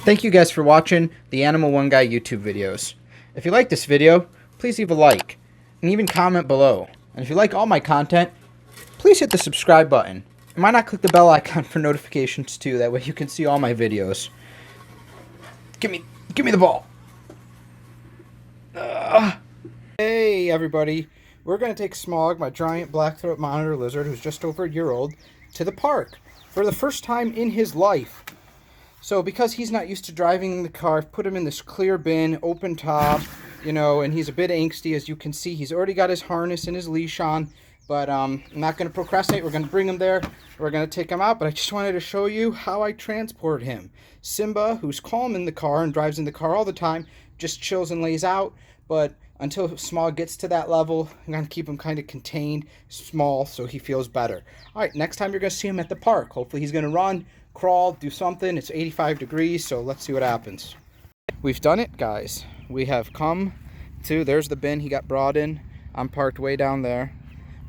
Thank you guys for watching the Animal One Guy YouTube videos. If you like this video, please leave a like and even comment below. And if you like all my content, please hit the subscribe button. And why not click the bell icon for notifications too? That way you can see all my videos. Give me the ball. Hey everybody, we're going to take Smog, my giant black-throat monitor lizard who's just over a year old, to the park for the first time in his life. So because he's not used to driving the car, I've put him in this clear bin, open top, you know, and he's a bit angsty. As you can see, he's already got his harness and his leash on, but I'm not going to procrastinate. We're going to bring him there. We're going to take him out, but I just wanted to show you how I transport him. Simba, who's calm in the car and drives in the car all the time, just chills and lays out, but until Smog gets to that level, I'm going to keep him kind of contained, small, so he feels better. All right, next time you're going to see him at the park. Hopefully he's going to run, crawl, do something. It's 85 degrees, so let's see what happens. We've done it, guys. We have come to, there's the bin he got brought in. I'm parked way down there.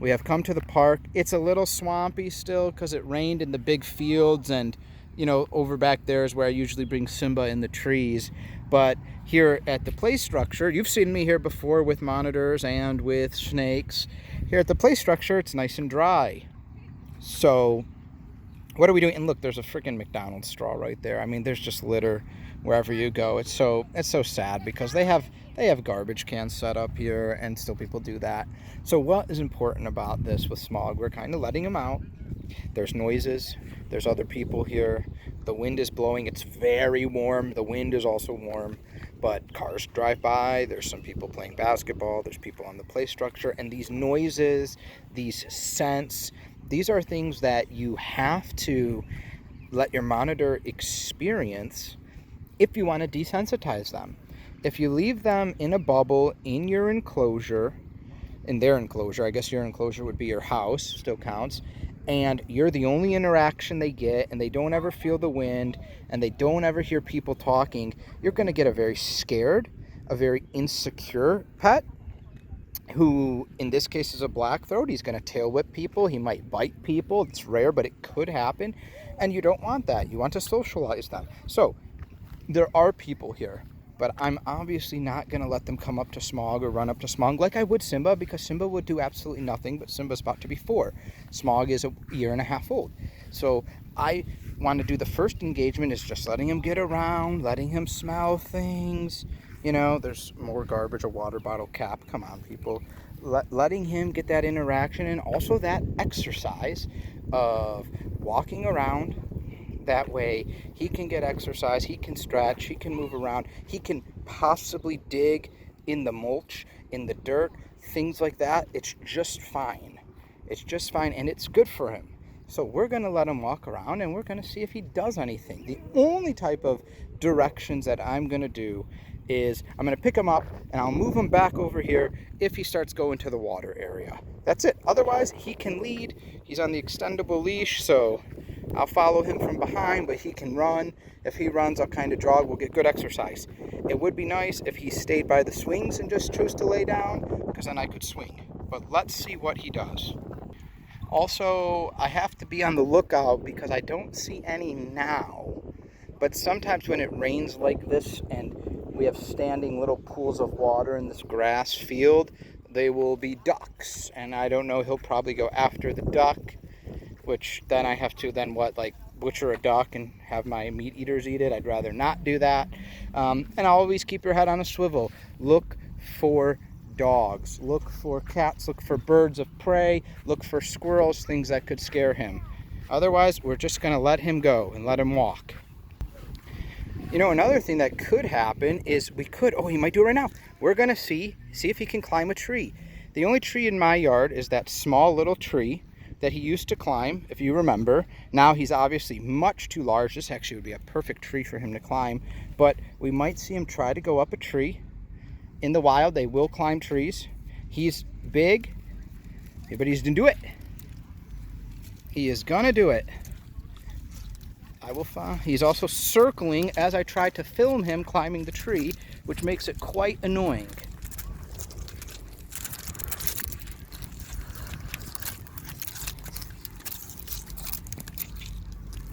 We have come to the park. It's a little swampy still because it rained in the big fields, and you know, over back there is where I usually bring Simba in the trees. But here at the play structure, you've seen me here before with monitors and with snakes. Here at the play structure, it's nice and dry. So what are we doing? And look, there's a freaking McDonald's straw right there. I mean, there's just litter wherever you go. It's so sad because they have garbage cans set up here, and still people do that. So what is important about this with Smog? We're kind of letting him out. There's noises. There's other people here. The wind is blowing. It's very warm. The wind is also warm, but cars drive by. There's some people playing basketball. There's people on the play structure, and these noises, these scents, these are things that you have to let your monitor experience if you want to desensitize them. If you leave them in a bubble in your enclosure, in their enclosure, I guess your enclosure would be your house, still counts, and you're the only interaction they get, and they don't ever feel the wind, and they don't ever hear people talking, you're going to get a very scared, a very insecure pet, who in this case is a black throat. He's going to tail whip people. He might bite people. It's rare, but it could happen, and you don't want that. You want to socialize them. So there are people here, but I'm obviously not going to let them come up to Smog or run up to Smog like I would Simba, because Simba would do absolutely nothing, but Simba's about to be 4. Smog is a year and a half old. So I want to do the first engagement is just letting him get around, letting him smell things. You know, there's more garbage, a water bottle cap. Come on, people. Letting him get that interaction, and also that exercise of walking around. That way he can get exercise, he can stretch, he can move around, he can possibly dig in the mulch, in the dirt, things like that. It's just fine. It's just fine, and it's good for him. So we're going to let him walk around, and we're going to see if he does anything. The only type of directions that I'm going to do is I'm going to pick him up, and I'll move him back over here if he starts going to the water area. That's it. Otherwise, he can lead. He's on the extendable leash, so I'll follow him from behind, but he can run. If he runs, I'll kind of jog. We'll get good exercise. It would be nice if he stayed by the swings and just chose to lay down, because then I could swing. But let's see what he does. Also, I have to be on the lookout because I don't see any now. But sometimes when it rains like this and we have standing little pools of water in this grass field, they will be ducks. And I don't know, he'll probably go after the duck, which then I have to butcher a duck and have my meat eaters eat it. I'd rather not do that. And always keep your head on a swivel. Look for dogs, look for cats, look for birds of prey, look for squirrels, things that could scare him. Otherwise, we're just going to let him go and let him walk. You know, another thing that could happen is he might do it right now. We're going to see if he can climb a tree. The only tree in my yard is that small little tree that he used to climb, if you remember. Now he's obviously much too large. This actually would be a perfect tree for him to climb, but we might see him try to go up a tree. In the wild, they will climb trees. He's big, but he's gonna do it. He is gonna do it. I will find. He's also circling as I try to film him climbing the tree, which makes it quite annoying.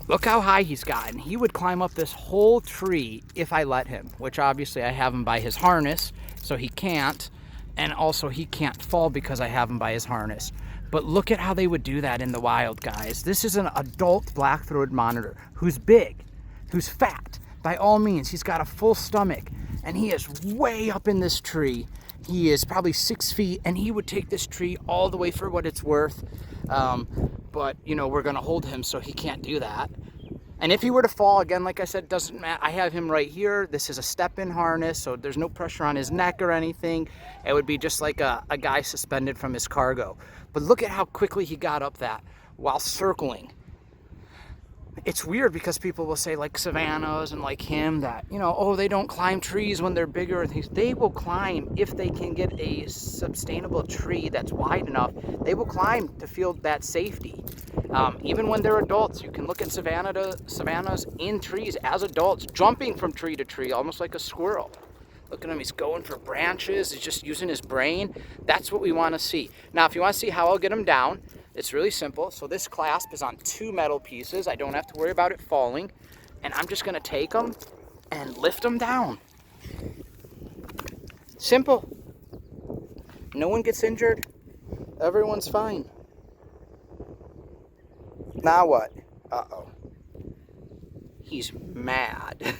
Look how high he's gotten. He would climb up this whole tree if I let him, which obviously I have him by his harness, so he can't. And also he can't fall because I have him by his harness. But look at how they would do that in the wild, guys. This is an adult black-throated monitor who's big, who's fat. By all means, he's got a full stomach, and he is way up in this tree. He is probably 6 feet, and he would take this tree all the way for what it's worth. But, you know, we're going to hold him so he can't do that. And if he were to fall, again, like I said, doesn't matter. I have him right here. This is a step-in harness, so there's no pressure on his neck or anything. It would be just like a guy suspended from his cargo. But look at how quickly he got up that while circling. It's weird because people will say, like Savannahs and like him, that, you know, oh, they don't climb trees when they're bigger and things. They will climb if they can get a sustainable tree that's wide enough. They will climb to feel that safety. Even when they're adults, you can look at Savannahs in trees as adults, jumping from tree to tree, almost like a squirrel. Look at him, he's going for branches, he's just using his brain. That's what we want to see. Now, if you want to see how I'll get him down, it's really simple. So this clasp is on 2 metal pieces. I don't have to worry about it falling. And I'm just going to take them and lift them down. Simple. No one gets injured. Everyone's fine. Now what? Uh-oh. He's mad.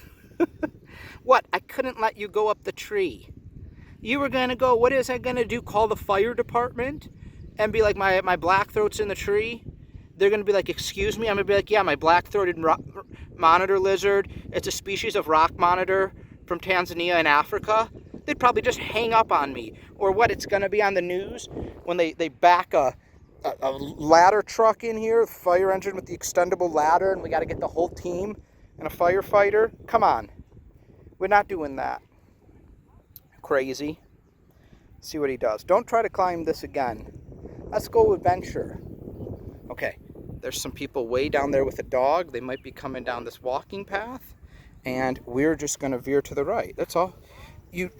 What? I couldn't let you go up the tree. You were going to go, what is I going to do? Call the fire department? And be like, my black-throat's in the tree? They're going to be like, excuse me? I'm going to be like, yeah, my black-throated monitor lizard, it's a species of rock monitor from Tanzania and Africa. They'd probably just hang up on me. Or what, it's going to be on the news when they back a ladder truck in here, fire engine with the extendable ladder, and we got to get the whole team and a firefighter? Come on. We're not doing that. Crazy. See what he does. Don't try to climb this again. Let's go adventure. Okay, there's some people way down there with a dog. They might be coming down this walking path, and we're just going to veer to the right. That's all. You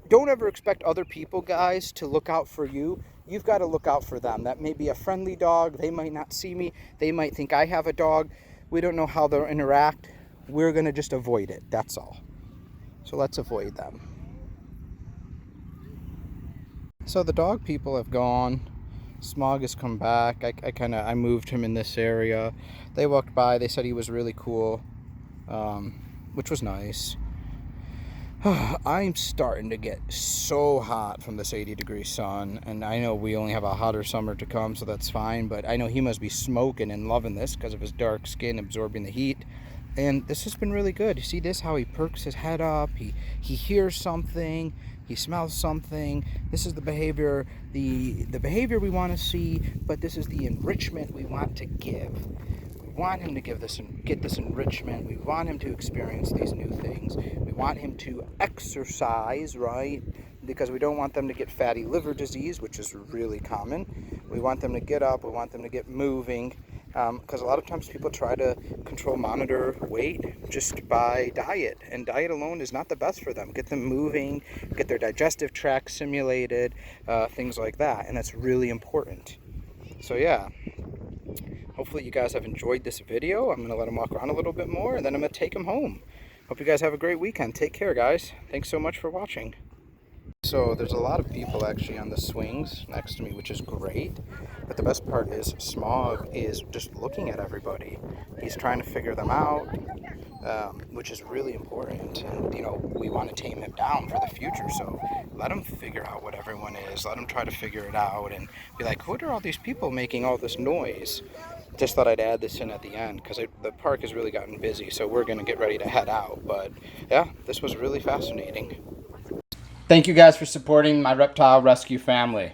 don't ever expect other people, guys, to look out for you. You've got to look out for them. That may be a friendly dog. They might not see me. They might think I have a dog. We don't know how they'll interact. We're going to just avoid it. That's all. So let's avoid them. So the dog people have gone. Smog has come back. I moved him in this area. They walked by. They said he was really cool, which was nice. I'm starting to get so hot from this 80-degree sun, and I know we only have a hotter summer to come, so that's fine, but I know he must be smoking and loving this because of his dark skin absorbing the heat. And this has been really good. You see this, how he perks his head up, he hears something, he smells something. This is the behavior, the behavior we want to see, but this is the enrichment we want to give. We want him to get this enrichment. We want him to experience these new things. We want him to exercise, right? Because we don't want them to get fatty liver disease, which is really common. We want them to get up. We want them to get moving. Because a lot of times people try to control monitor weight just by diet, and diet alone is not the best for them. Get them moving, get their digestive tract stimulated, things like that, and that's really important. So yeah, hopefully you guys have enjoyed this video. I'm going to let him walk around a little bit more, and then I'm going to take him home. Hope you guys have a great weekend. Take care, guys. Thanks so much for watching. So there's a lot of people actually on the swings next to me, which is great. But the best part is Smog is just looking at everybody. He's trying to figure them out, which is really important. And, you know, we want to tame him down for the future. So let him figure out what everyone is. Let him try to figure it out and be like, what are all these people making all this noise? Just thought I'd add this in at the end because the park has really gotten busy. So we're going to get ready to head out. But yeah, this was really fascinating. Thank you guys for supporting my reptile rescue family.